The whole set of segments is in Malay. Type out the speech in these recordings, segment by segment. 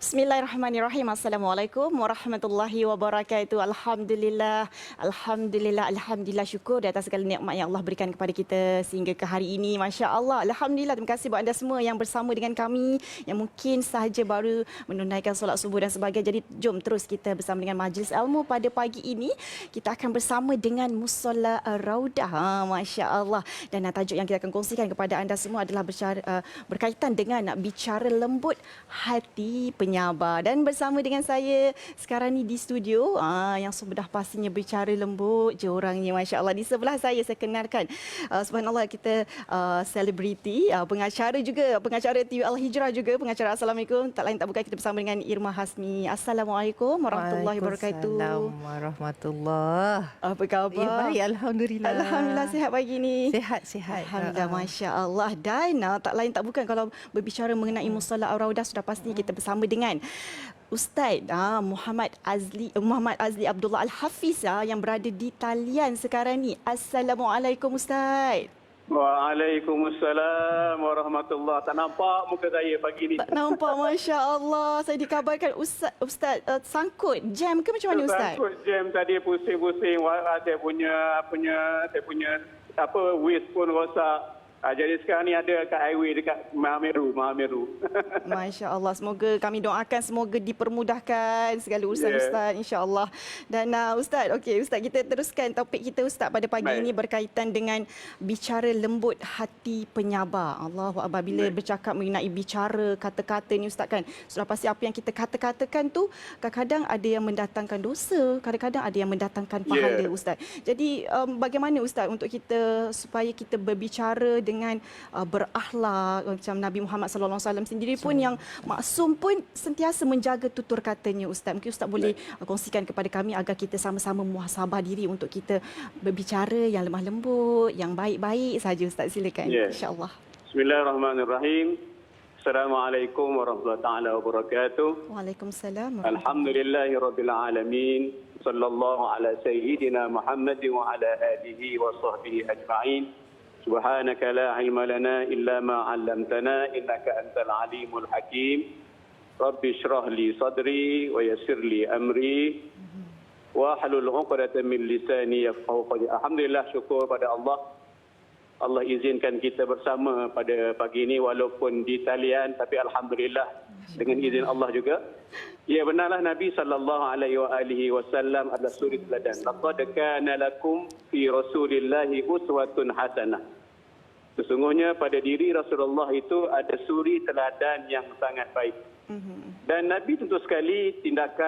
Bismillahirrahmanirrahim. Assalamualaikum warahmatullahi wabarakatuh. Alhamdulillah, alhamdulillah, alhamdulillah, syukur di atas segala nikmat yang Allah berikan kepada kita sehingga ke hari ini. Masya Allah. Alhamdulillah, terima kasih buat anda semua yang bersama dengan kami yang mungkin sahaja baru menunaikan solat subuh dan sebagainya. Jadi jom terus kita bersama dengan Majlis Ilmu pada pagi ini. Kita akan bersama dengan Musalla Raudah. Masya Allah. Dan tajuk yang kita akan kongsikan kepada anda semua adalah berkaitan dengan bicara lembut hati penyabar. Dan bersama dengan saya sekarang ni di studio yang sudah pastinya bicara lembut je orangnya, Masya Allah. Di sebelah saya kenalkan subhanallah, kita selebriti, pengacara juga, pengacara TV Al-Hijrah juga, pengacara. Assalamualaikum. Tak lain tak bukan kita bersama dengan Irma Hasmi. Assalamualaikum warahmatullahi wabarakatuh. Waalaikumsalam warahmatullahi. Apa khabar? Ya, baik, alhamdulillah. Alhamdulillah, sihat pagi ni. Sihat. Alhamdulillah, Masya Allah. Dan tak lain tak bukan kalau berbicara mengenai Musalla Raudah, sudah pasti kita bersama dengan Ustaz Muhammad Azli Abdullah Al-Hafiz yang berada di talian sekarang ni. Assalamualaikum Ustaz. Waalaikumsalam warahmatullahi. Tak nampak muka saya pagi ni. Tak nampak, Masya Allah. Saya dikabarkan Ustaz sangkut jam ke macam mana Ustaz? Sangkut jam tadi, pusing-pusing. Saya punya waist pun rosak. Jadi sekarang ni ada kat highway dekat Mahameru. Masya Allah. Semoga kami doakan semoga dipermudahkan segala urusan Ustaz, insya-Allah. Dan Ustaz, okey Ustaz, kita teruskan topik kita Ustaz pada pagi ini berkaitan dengan bicara lembut hati penyabar. Allahu Akbar. Bila bercakap mengenai bicara kata-kata ni Ustaz kan, sudah pasti apa yang kita kata-katakan tu kadang-kadang ada yang mendatangkan dosa, kadang-kadang ada yang mendatangkan pahala Ustaz. Jadi bagaimana Ustaz untuk kita supaya kita berbicara dengan berakhlak macam Nabi Muhammad sallallahu alaihi wasallam sendiri pun yang maksum pun sentiasa menjaga tutur katanya Ustaz. Mungkin Ustaz boleh kongsikan kepada kami agar kita sama-sama muhasabah diri untuk kita berbicara yang lemah lembut, yang baik-baik saja Ustaz. Silakan insya-Allah. Bismillahirrahmanirrahim. Assalamualaikum warahmatullahi taala wabarakatuh. Waalaikumsalam. Alhamdulillahirabbil alamin. Sallallahu ala sayyidina Muhammad wa ala alihi wa sahbihi ajma'in. سبحانك لا علم لنا إلا ما علمتنا إنك أنت العليم الحكيم رب اشرح لي صدري ويسر لي أمري واحلل عقدة من لساني يفقهوا قولي. Alhamdulillah, syukur pada Allah. Allah izinkan kita bersama pada pagi ini walaupun di talian, tapi alhamdulillah dengan izin Allah juga. Ya, benarlah Nabi SAW adalah suri teladan. Laqad kana lakum fi Rasulillahi uswatun hasanah. Sesungguhnya pada diri Rasulullah itu ada suri teladan yang sangat baik. Dan Nabi tentu sekali tindak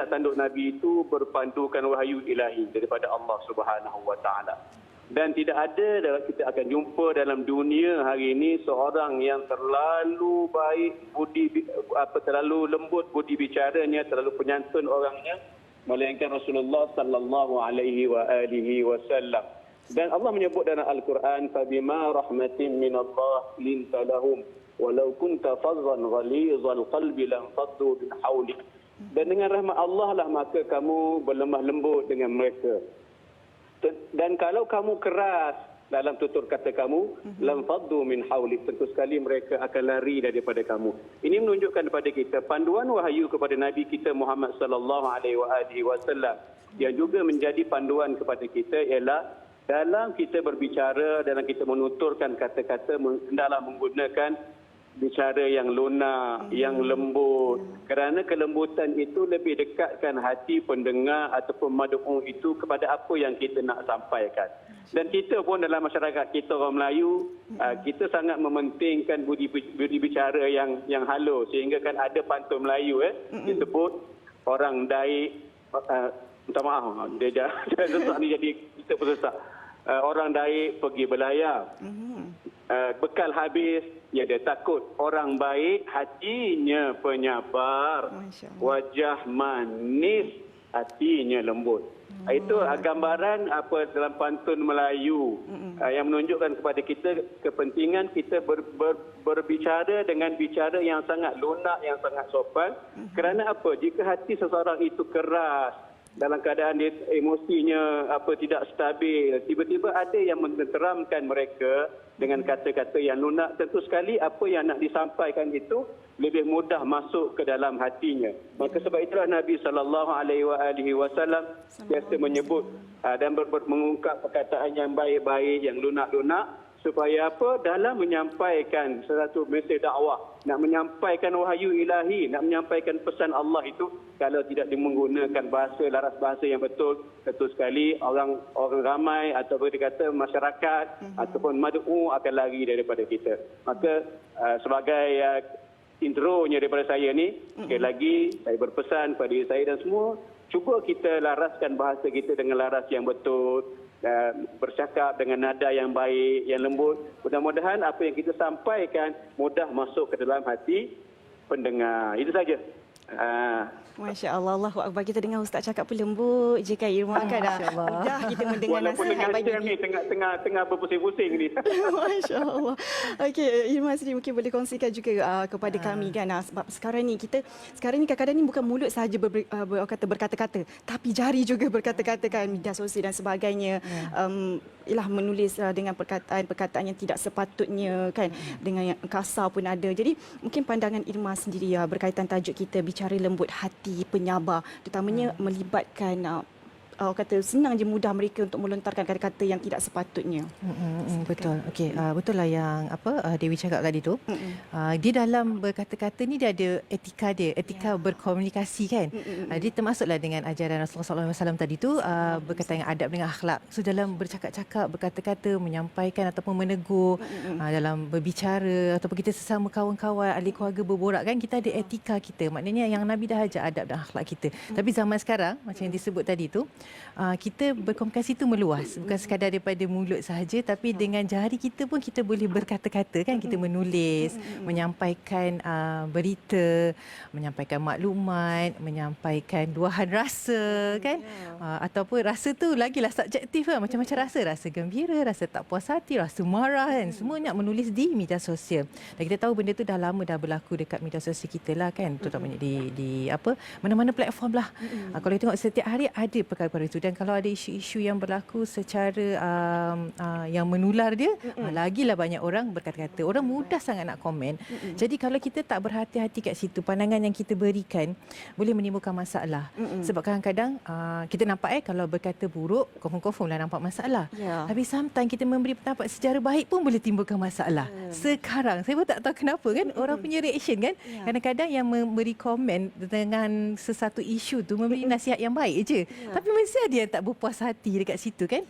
tanduk Nabi itu berpandukan wahyu ilahi daripada Allah Subhanahu wa taala. Dan tidak ada kita akan jumpa dalam dunia hari ini seorang yang terlalu baik terlalu lembut budi bicaranya, terlalu penyantun orangnya, melainkan Rasulullah sallallahu alaihi wasallam. Dan Allah menyebut dalam Al-Quran, "Fabima rahmatin min Allah linta lahum walau kunta fazzan ghalizal qalbi lam faddu min hawlik." Dan dengan rahmat Allah lah maka kamu berlemah lembut dengan mereka. Dan kalau kamu keras dalam tutur kata kamu, lam faddu min hawlik, tentu sekali mereka akan lari daripada kamu. Ini menunjukkan kepada kita panduan wahyu kepada Nabi kita Muhammad sallallahu alaihi wasallam yang juga menjadi panduan kepada kita ialah dalam kita berbicara, dalam kita menuturkan kata-kata, hendaklah menggunakan bicara yang lunak, yang lembut. Kerana kelembutan itu lebih dekatkan hati pendengar ataupun mad'u itu kepada apa yang kita nak sampaikan. Dan kita pun dalam masyarakat kita orang Melayu, kita sangat mementingkan budi bicara yang halus. Sehingga kan ada pantun Melayu disebut orang daik, minta maaf, dia sesak ni jadi kita pun sesak. Orang daik pergi belayar. Bekal habis, ya dia takut. Orang baik hatinya penyabar, wajah manis hatinya lembut. Itu gambaran apa dalam pantun Melayu yang menunjukkan kepada kita kepentingan kita berbicara dengan bicara yang sangat lunak, yang sangat sopan. Kerana apa? Jika hati seseorang itu keras, dalam keadaan dia emosinya tidak stabil, tiba-tiba ada yang menenteramkan mereka dengan kata-kata yang lunak, tentu sekali apa yang nak disampaikan itu lebih mudah masuk ke dalam hatinya. Maka sebab itulah Nabi SAW biasa menyebut dan mengungkap perkataan yang baik-baik, yang lunak-lunak, supaya dalam menyampaikan satu mesej dakwah, nak menyampaikan wahyu ilahi, nak menyampaikan pesan Allah itu, kalau tidak menggunakan laras bahasa yang betul, tentu sekali orang ramai ataupun dikata masyarakat ataupun mad'u akan lari daripada kita. Maka sebagai intronya daripada saya ni, sekali lagi saya berpesan pada diri saya dan semua, cuba kita laraskan bahasa kita dengan laras yang betul, bercakap dengan nada yang baik, yang lembut. Mudah-mudahan apa yang kita sampaikan mudah masuk ke dalam hati pendengar. Itu saja. Masya Allah, Allahu Akbar. Kita dengar Ustaz cakap pun lembut je kan Irma, kan dah kita mendengar walaupun nasihat bagi ni tengah berpusing-pusing ni. Masya Allah. Okey, Irma sendiri mungkin boleh kongsikan juga kepada kami kan, sebab sekarang ni kadang-kadang ni bukan mulut sahaja berkata-kata, tapi jari juga berkata-kata kan, media sosial dan sebagainya. Ialah menulis dengan perkataan yang tidak sepatutnya kan, dengan yang kasar pun ada. Jadi mungkin pandangan Irma sendiri berkaitan tajuk kita bicara lembut hati penyabar, terutamanya melibatkan senang je mudah mereka untuk melontarkan kata-kata yang tidak sepatutnya. Betul. Okey, betul lah yang Dewi cakap tadi tu. Dia dalam berkata-kata ni dia ada etika berkomunikasi kan. Dia termasuklah dengan ajaran Rasulullah SAW tadi tu, berkaitan dengan adab dengan akhlak. So dalam bercakap-cakap, berkata-kata, menyampaikan ataupun menegur, dalam berbicara ataupun kita sesama kawan-kawan, ahli keluarga berborak kan, kita ada etika kita. Maknanya yang Nabi dah ajar adab dan akhlak kita. Tapi zaman sekarang macam yang disebut tadi tu, kita berkomunikasi itu meluas, bukan sekadar daripada mulut sahaja, tapi dengan jari kita pun kita boleh berkata-kata kan, kita menulis, menyampaikan berita, menyampaikan maklumat, menyampaikan luahan rasa kan, ataupun rasa tu lagilah subjektif kan, macam-macam rasa gembira, rasa tak puas hati, rasa marah kan, semua nak menulis di media sosial. Dan kita tahu benda tu dah lama dah berlaku dekat media sosial kita lah kan, terutamanya di mana-mana platform lah. Kalau kita tengok setiap hari ada perkara itu, dan kalau ada isu-isu yang berlaku secara yang menular dia, lagilah banyak orang berkata-kata, orang mudah sangat nak komen. Jadi kalau kita tak berhati-hati kat situ, pandangan yang kita berikan boleh menimbulkan masalah. Sebab kadang-kadang kita nampak kalau berkata buruk, confirm lah nampak masalah. Tapi sometimes kita memberi pendapat secara baik pun boleh timbulkan masalah. Sekarang saya pun tak tahu kenapa kan, orang punya reaction kan, kadang-kadang yang memberi komen dengan sesuatu isu tu memberi nasihat yang baik je, tapi mesti ada yang tak berpuas hati dekat situ kan.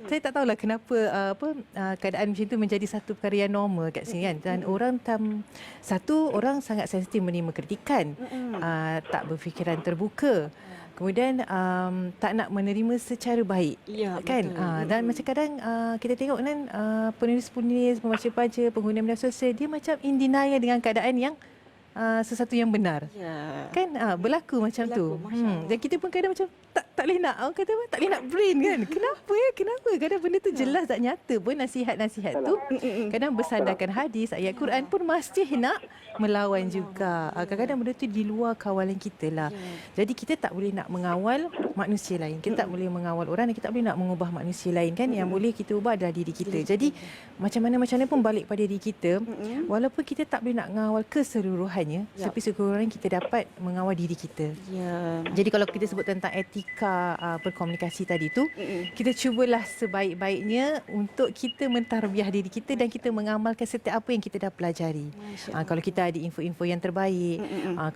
Saya tak tahulah kenapa keadaan macam itu menjadi satu perkara yang normal kat sini kan. Dan orang orang sangat sensitif menerima kritikan, tak berfikiran terbuka, kemudian tak nak menerima secara baik, kan. Dan macam kadang kita tengok kan, penulis-penulis, pembaca-baca, pengguna media sosial, dia macam in denial dengan keadaan yang sesuatu yang benar, kan, berlaku macam tu. Dan kita pun kadang macam tak boleh nak, orang kata tak boleh nak brain kan. Kenapa kadang benda tu jelas tak nyata pun, nasihat-nasihat tu kadang bersandarkan hadis, ayat Quran pun masih nak melawan juga. Kadang-kadang benda tu di luar kawalan kita lah. Jadi kita tak boleh nak mengawal manusia lain, kita tak boleh mengawal orang, dan kita tak boleh nak mengubah manusia lain kan. Yang boleh kita ubah adalah diri kita. Jadi macam mana pun balik pada diri kita. Walaupun kita tak boleh nak mengawal keseluruhannya, tapi sekurang-kurangnya kita dapat mengawal diri kita. Jadi kalau kita sebut tentang etika berkomunikasi tadi tu, kita cubalah sebaik-baiknya untuk kita mentarbiah diri kita dan kita mengamalkan setiap apa yang kita dah pelajari. Kalau kita ada info-info yang terbaik,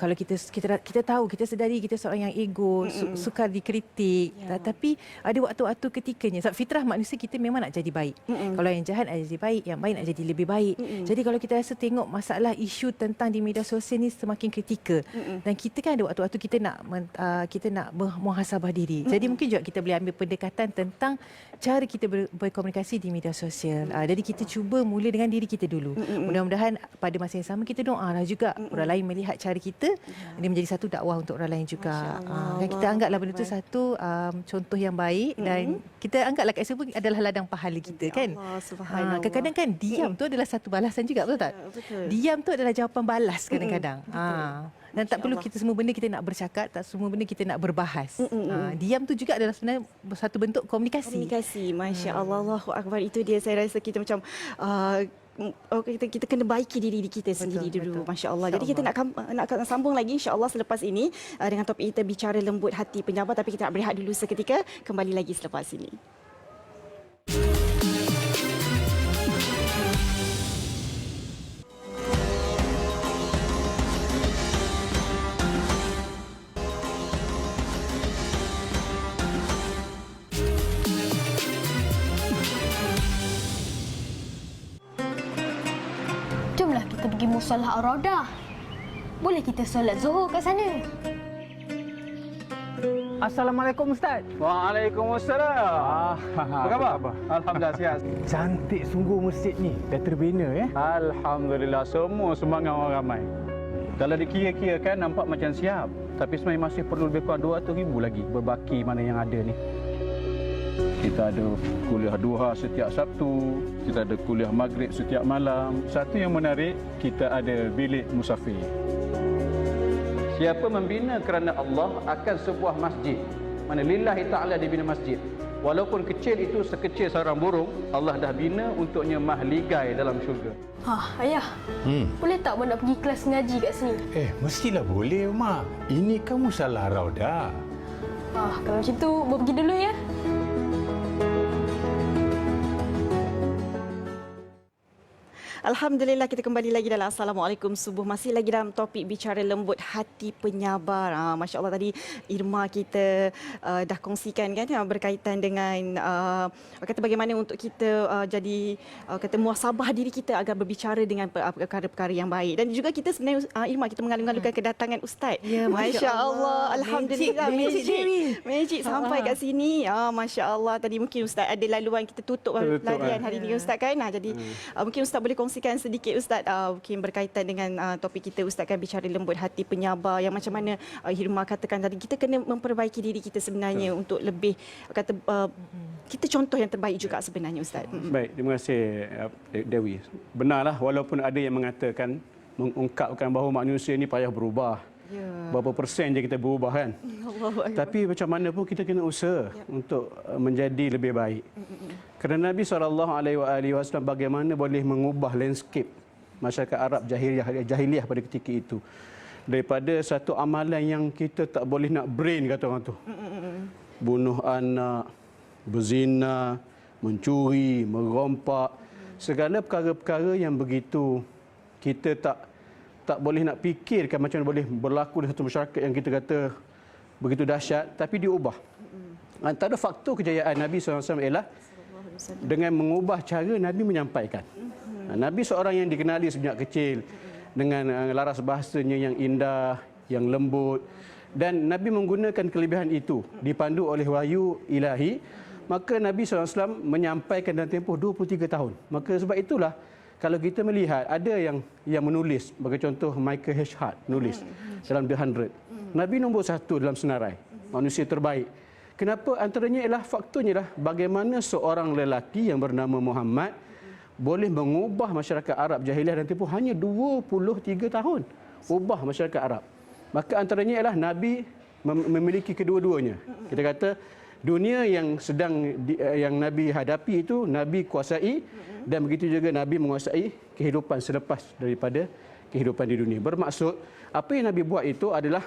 kalau kita tahu, kita sedari kita seorang yang ego, sukar dikritik, tapi ada waktu-waktu ketikanya, sebab fitrah manusia kita memang nak jadi baik. Kalau yang jahat nak jadi baik, yang baik nak jadi lebih baik. Jadi kalau kita rasa tengok masalah isu tentang di media sosial ni semakin kritikal, dan kita kan ada waktu-waktu kita nak muhasabah diri. Jadi mungkin juga kita boleh ambil pendekatan tentang cara kita berkomunikasi di media sosial. Jadi kita cuba mula dengan diri kita dulu. Mudah-mudahan pada masa yang sama kita doalah juga orang lain melihat cara kita, dia menjadi satu dakwah untuk orang lain juga. Dan kita anggaplah benda tu satu contoh yang baik, dan kita anggaplah kat situ pun adalah ladang pahala kita kan. Kadang-kadang kan diam tu adalah satu balasan juga, betul tak? Diam tu adalah jawapan balas kadang-kadang. Dan tak perlu Allah. kita semua benda kita nak bercakap, tak semua benda kita nak berbahas. Diam tu juga adalah sebenarnya satu bentuk komunikasi. Komunikasi, Masya Allah, Allahu Akbar. Itu dia, saya rasa kita macam kita kena baiki diri kita sendiri dulu, betul. Masya Allah. Jadi kita nak sambung lagi insya Allah selepas ini dengan topik kita bicara lembut hati penyabar, tapi kita nak berehat dulu seketika, kembali lagi selepas ini. Jomlah kita pergi musolah Ar-Raudah. Boleh kita solat Zuhur kat sana. Assalamualaikum Ustaz. Waalaikumsalam. Apa khabar? Alhamdulillah sihat. Cantik sungguh masjid ni. Dah terbina ya. Alhamdulillah semua sumbangan orang ramai. Kalau dikira-kira kan nampak macam siap. Tapi sebenarnya masih perlu lebih kurang 200,000 lagi berbaki mana yang ada ni. Kita ada kuliah duha setiap Sabtu. Kita ada kuliah maghrib setiap malam. Satu yang menarik, kita ada bilik musafir. Siapa membina kerana Allah akan sebuah masjid. Mana lillahi ta'ala dibina masjid. Walaupun kecil itu sekecil sarang burung, Allah dah bina untuknya mahligai dalam syurga. Ayah. Boleh tak Mak nak pergi kelas ngaji kat sini? Mestilah boleh, Mak. Ini kan musolah Ar-Raudah. Kalau macam tu, Mak pergi dulu ya. Alhamdulillah, kita kembali lagi dalam Assalamualaikum Subuh. Masih lagi dalam topik bicara lembut hati penyabar. Masya Allah, tadi Irma kita dah kongsikan kan berkaitan dengan kata bagaimana untuk kita jadi kata muhasabah diri kita agar berbicara dengan perkara-perkara yang baik. Dan juga kita sebenarnya Irma, kita mengalu-alukan kedatangan Ustaz. Ya, Masya Allah. Alhamdulillah. Magic sampai kat sini. Masya Allah. Tadi mungkin Ustaz ada laluan kita tutup larian hari ini Ustaz kan. Jadi mungkin Ustaz boleh kongsikan sedikit Ustaz mungkin berkaitan dengan topik kita Ustaz kan, bicara lembut hati penyabar, yang macam mana Hirma katakan tadi, kita kena memperbaiki diri kita sebenarnya untuk lebih kata kita contoh yang terbaik juga sebenarnya Ustaz. Baik, terima kasih Dewi. Benarlah walaupun ada yang mengatakan mengungkapkan bahawa manusia ini payah berubah. Ya. Berapa persen je kita berubah kan. Tapi macam mana pun kita kena usaha untuk menjadi lebih baik. Kerana Nabi SAW bagaimana boleh mengubah landscape masyarakat Arab jahiliah pada ketika itu. Daripada satu amalan yang kita tak boleh nak brain kata orang tu. Bunuh anak, berzina, mencuri, merompak. Segala perkara-perkara yang begitu kita tak boleh nak fikirkan macam mana boleh berlaku di satu masyarakat yang kita kata begitu dahsyat, tapi diubah. Antara faktor kejayaan Nabi SAW ialah dengan mengubah cara Nabi menyampaikan. Nabi seorang yang dikenali sejak kecil dengan laras bahasanya yang indah, yang lembut, dan Nabi menggunakan kelebihan itu dipandu oleh wahyu ilahi. Maka Nabi SAW menyampaikan dalam tempoh 23 tahun. Maka sebab itulah kalau kita melihat ada yang menulis, bagi contoh Michael H. Hart menulis dalam The 100. Nabi nombor 1 dalam senarai, manusia terbaik. Kenapa? Antaranya ialah faktornya ialah bagaimana seorang lelaki yang bernama Muhammad boleh mengubah masyarakat Arab jahiliah dan tempoh hanya 23 tahun. Ubah masyarakat Arab. Maka antaranya ialah Nabi memiliki kedua-duanya. Kita kata dunia yang yang Nabi hadapi itu Nabi kuasai, dan begitu juga Nabi menguasai kehidupan selepas daripada kehidupan di dunia. Bermaksud apa yang Nabi buat itu adalah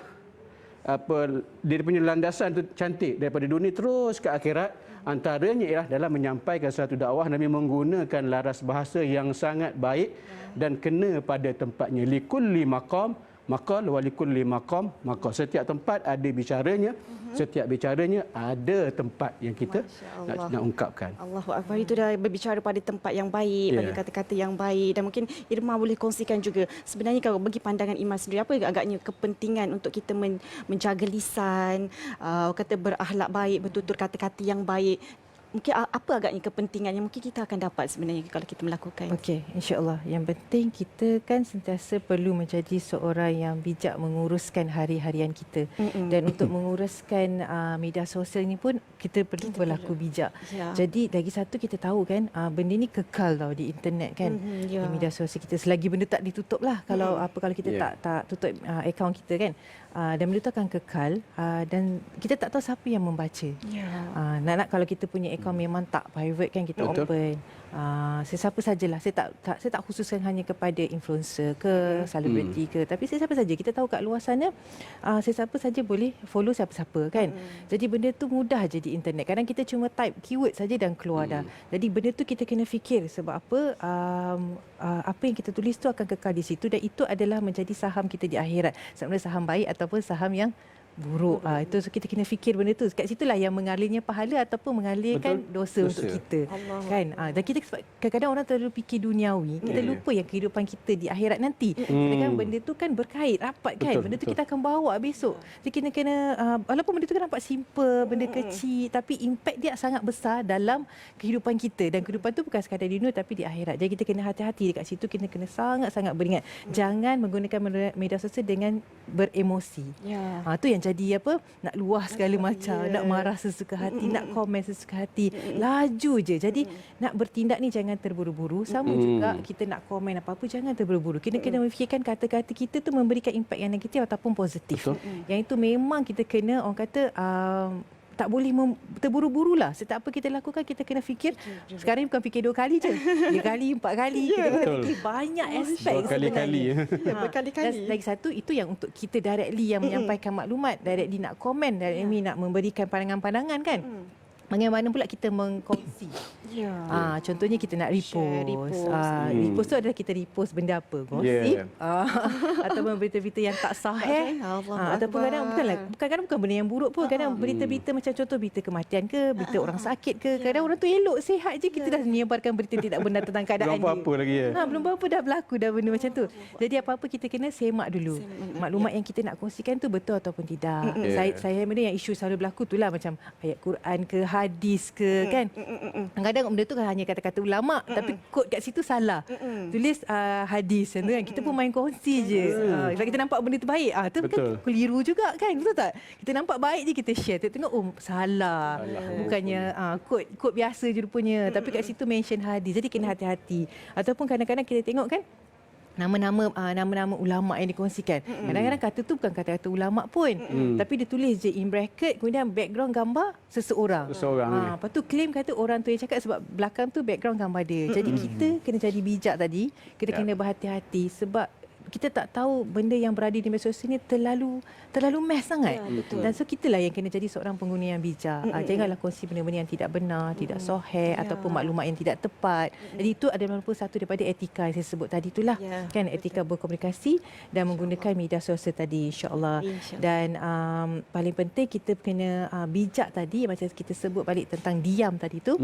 dia punya landasan tu cantik daripada dunia terus ke akhirat. Antaranya ialah dalam menyampaikan satu dakwah, Nabi menggunakan laras bahasa yang sangat baik dan kena pada tempatnya. Likulli maqam maqal wa likulli maqam maqal. Setiap tempat ada bicaranya, setiap bicaranya ada tempat yang kita nak ungkapkan. Allahu Akbar, itu dah berbicara pada tempat yang baik, pada kata-kata yang baik. Dan mungkin Irma boleh kongsikan juga sebenarnya kalau bagi pandangan Irma sendiri, apa agaknya kepentingan untuk kita menjaga lisan, kata berakhlak baik, bertutur kata-kata yang baik mungkin apa agaknya kepentingan yang mungkin kita akan dapat sebenarnya kalau kita melakukan? Okey, insya-Allah. Yang penting kita kan sentiasa perlu menjadi seorang yang bijak menguruskan hari-harian kita. Dan untuk menguruskan media sosial ni pun kita perlu berlaku bijak. Ya. Jadi lagi satu kita tahu kan benda ni kekal tau di internet kan. Ya. Di media sosial kita selagi benda tak ditutup lah. Kalau kalau kita tak tutup akaun kita kan. Dan benda tu akan kekal dan kita tak tahu siapa yang membaca. Nak kalau kita punya akaun memang tak private kan, kita Betul. open. Sesiapa sajalah. Saya tak khususkan hanya kepada influencer ke, selebriti ke, tapi sesiapa saja. Kita tahu kat luar sana sesiapa saja boleh follow siapa-siapa kan. Jadi benda tu mudah je di internet. Kadang kita cuma type keyword saja dan keluar dah. Jadi benda tu kita kena fikir sebab apa apa yang kita tulis tu akan kekal di situ dan itu adalah menjadi saham kita di akhirat. Sama ada saham baik ataupun saham yang buruk. Itu kita kena fikir benda tu. Kat situlah yang mengalirnya pahala ataupun mengalirkan dosa untuk kita. Kan? Dan kita kadang-kadang orang terlalu fikir duniawi. Kita lupa yang kehidupan kita di akhirat nanti. Sedangkan benda tu kan berkait rapat kan. Benda tu kita akan bawa besok. Jadi kita kena walaupun benda tu kan nampak simple, benda kecil, tapi impact dia sangat besar dalam kehidupan kita. Dan kehidupan tu bukan sekadar di dunia tapi di akhirat. Jadi kita kena hati-hati dekat situ. Kita kena sangat-sangat beringat. Jangan menggunakan media sosial dengan beremosi. Tu yang jadi apa, nak luah segala macam, nak marah sesuka hati, nak komen sesuka hati, laju je. Jadi nak bertindak ni jangan terburu-buru. Sama juga kita nak komen apa-apa jangan terburu-buru. Kita kena memikirkan kata-kata kita tu memberikan impak yang negatif ataupun positif. Yang itu memang kita kena, orang kata tak boleh terburu-buru lah. Setiap apa kita lakukan, kita kena fikir. Sekarang bukan fikir 2 kali je. 3 kali, 4 kali. Kita kena fikir banyak aspek. Berkali-kali. Berkali-kali. Dan lagi satu, itu yang untuk kita directly yang menyampaikan maklumat. Directly nak komen, directly nak memberikan pandangan-pandangan kan. Bagaimana pula kita mengkongsi. Contohnya kita nak repost. Repost tu adalah kita repost benda apa? Gosip. Ataupun berita-berita yang tak sahih. Ataupun kadang-kadang bukan benda yang buruk pun. Kadang berita-berita macam contoh berita kematian ke, berita orang sakit ke. Kadang orang tu elok, sihat je. Kita dah menyebarkan berita tidak benar tentang keadaan Belum apa-apa lagi ya. Belum apa-apa dah berlaku dah benda macam tu. Jadi apa-apa kita kena semak dulu. Maklumat yang kita nak kongsikan tu betul ataupun tidak. Saya benda yang isu selalu berlaku tu lah macam ayat Quran ke, hadis ke kan. Kadang-kadang benda tu kan hanya kata-kata ulama tapi kod kat situ salah. Tulis hadis kan. Kita pun main kongsi je. Kalau kita nampak benda tu baik, tu kan keliru juga kan. Betul tak? Kita nampak baik je kita share. Tengok salah. Bukannya kod biasa je rupanya. Tapi kat situ mention hadis. Jadi kena hati-hati. Ataupun kadang-kadang kita tengok kan nama-nama ulama yang dikongsikan. Kadang-kadang kata tu bukan kata-kata ulama pun. Tapi dia tulis je in bracket, kemudian background gambar seseorang. Lepas tu claim kata orang tu yang cakap sebab belakang tu background gambar dia. Jadi kita kena jadi bijak tadi. Kita kena berhati-hati sebab kita tak tahu benda yang berada di media sosial ni terlalu mess sangat. Dan so kitalah yang kena jadi seorang pengguna yang bijak. Janganlah kongsi benda-benda yang tidak benar, tidak sahih ataupun maklumat yang tidak tepat. Jadi itu adalah satu daripada etika yang saya sebut tadi itulah. Kan etika berkomunikasi dan menggunakan media sosial tadi insya-Allah. Dan paling penting kita kena bijak tadi macam kita sebut balik tentang diam tadi tu.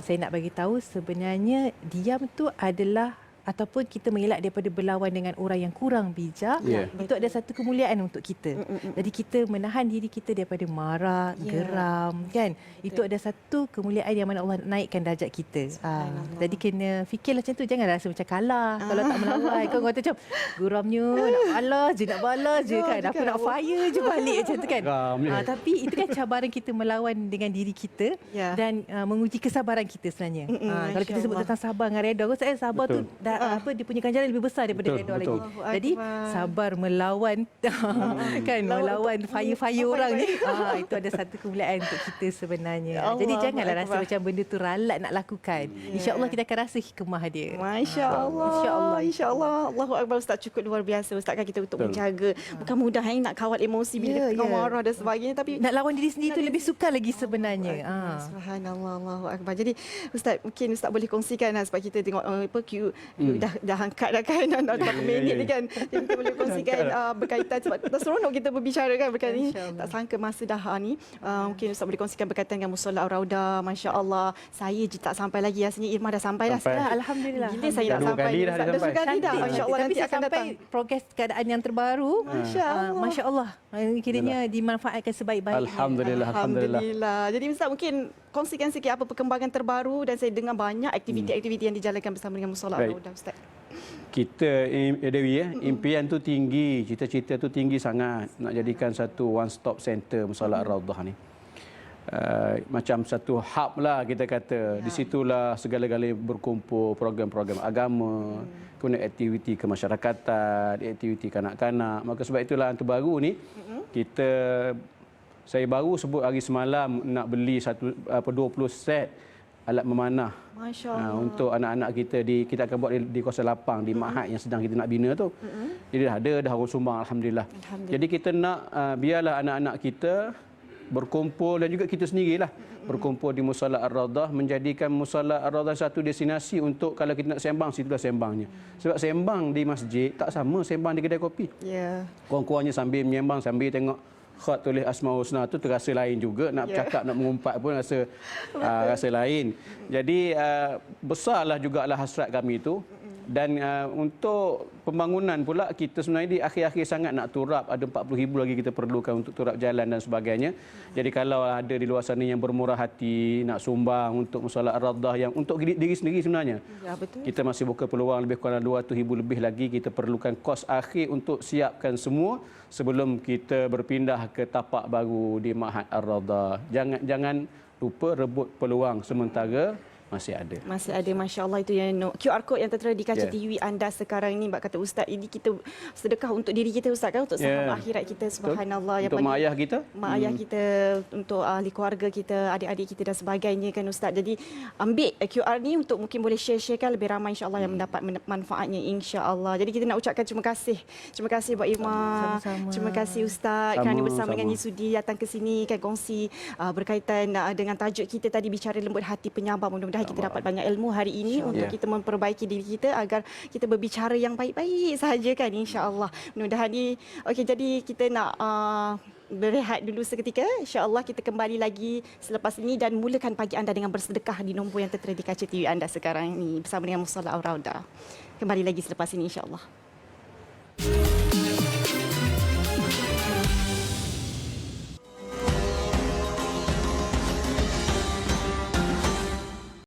Saya nak bagi tahu sebenarnya diam tu adalah ataupun kita mengelak daripada berlawan dengan orang yang kurang bijak, itu ada satu kemuliaan untuk kita. Jadi kita menahan diri kita daripada marah, geram kan. Itu ada satu kemuliaan yang mana Allah naikkan darjat kita. Jadi kena fikirlah macam tu, jangan rasa macam kalah kalau tak melawan. Kau kata macam geramnya nak balas je kan. Aku nak fire je balik macam tu kan. Tapi itu kan cabaran kita melawan dengan diri kita dan menguji kesabaran kita sebenarnya. Kalau kita sebut tentang sabar dengan redha, saya sabar tu dia punya ganjaran lebih besar daripada redha lagi. Jadi sabar melawan kan, melawan fire orang ni. Itu ada satu kemuliaan untuk kita sebenarnya. Jadi janganlah rasa macam benda tu ralat nak lakukan. Insya-Allah kita akan rasa hikmah dia. Masya-Allah. Insya-Allah. Allahu akbar. Ustaz cukup luar biasa ustaz kan kita untuk menjaga. Bukan mudah nak kawal emosi bila kita marah dan sebagainya, tapi nak lawan diri sendiri tu lebih sukar lagi sebenarnya. Subhanallah, Allahu akbar. Jadi ustaz mungkin ustaz boleh kongsikan sebab kita tengok dah angkat dah kan dah berapa minit ni kan. Jadi kita boleh kongsikan berkaitan sebab tak seronok kita berbicara kan berkaitan ni. Tak sangka masa dah ni. Mungkin ustaz boleh kongsikan berkaitan dengan Mushola Ar-Raudah. Masya-Allah. Saya je tak sampai lagi, rasanya Irma dah sampai dah. Alhamdulillah. Gila saya tak sampai. Dah sekali dah. Masya-Allah nanti akan datang. Progres keadaan yang terbaru. Masya-Allah. Kiranya dimanfaatkan sebaik-baiknya. Alhamdulillah. Jadi ustaz mungkin kongsikan sikit apa perkembangan terbaru, dan saya dengar banyak aktiviti-aktiviti yang dijalankan bersama dengan Mushola Baik. Ar-Raudah, Ustaz. Kita Dewi impian tu tinggi, cita-cita tu tinggi sangat nak jadikan satu one stop center Mushola Ar-Raudah ni. Macam satu hub lah kita kata. Di situlah segala-galanya berkumpul, program-program agama, kemudian aktiviti kemasyarakatan, aktiviti kanak-kanak. Maka sebab itulah yang terbaru ni saya baru sebut hari semalam nak beli 20 set alat memanah. Masya Allah. Untuk anak-anak kita kita akan buat di kawasan lapang di Mahat yang sedang kita nak bina tu. Jadi dah orang sumbang, alhamdulillah. Jadi kita nak biarlah anak-anak kita berkumpul, dan juga kita sendirilah berkumpul di Mushola Ar-Raudah, menjadikan Mushola Ar-Raudah satu destinasi untuk kalau kita nak sembang, situlah sembangnya. Sebab sembang di masjid tak sama sembang di kedai kopi. Ya. Kurang-kurangnya sambil menyembang, sambil tengok khat tulis Asmaul Husna tu terasa lain juga, nak bercakap, nak mengumpat pun rasa lain. Jadi besarlah jugalah hasrat kami itu. Dan untuk pembangunan pula, kita sebenarnya di akhir-akhir sangat nak turap, ada 40,000 lagi kita perlukan untuk turap jalan dan sebagainya. Jadi kalau ada di luar sana yang bermurah hati nak sumbang untuk Mushola Ar-Raudah yang untuk diri sendiri sebenarnya. Ya, betul. Kita masih buka peluang lebih kurang 200,000 lebih lagi. Kita perlukan kos akhir untuk siapkan semua sebelum kita berpindah ke tapak baru di Mahat Ar-Raudah. Jangan lupa rebut peluang sementara masih ada. Masih ada, Masya Allah. Itu yang QR code yang tertera di kaca Ya. TV anda sekarang ini. Bak kata Ustaz, ini kita sedekah untuk diri kita, Ustaz, kan? Untuk saham akhirat kita, subhanallah. Untuk mak ayah kita. Mak ayah kita, untuk ahli keluarga kita, adik-adik kita dan sebagainya, kan Ustaz. Jadi ambil QR ni untuk mungkin boleh share-sharekan lebih ramai, insya-Allah, yang mendapat manfaatnya, insya-Allah. Jadi kita nak ucapkan terima kasih. Terima kasih buat Ima. Sama-sama. Terima kasih Ustaz kerana bersama dengan Sama-sama. Yusudi datang ke sini, kan, kongsi berkaitan dengan tajuk kita tadi, bicara lembut hati penyabar. Mudah-mudahan kita dapat banyak ilmu hari ini untuk kita memperbaiki diri kita agar kita berbicara yang baik-baik sahaja, kan, insya-Allah. Mudah-mudahan ni okey, jadi kita nak berehat dulu seketika. InsyaAllah kita kembali lagi selepas ini dan mulakan pagi anda dengan bersedekah di nombor yang tertera di kaca TV anda sekarang ini bersama dengan Mushola Ar-Raudah. Kembali lagi selepas ini, insyaAllah.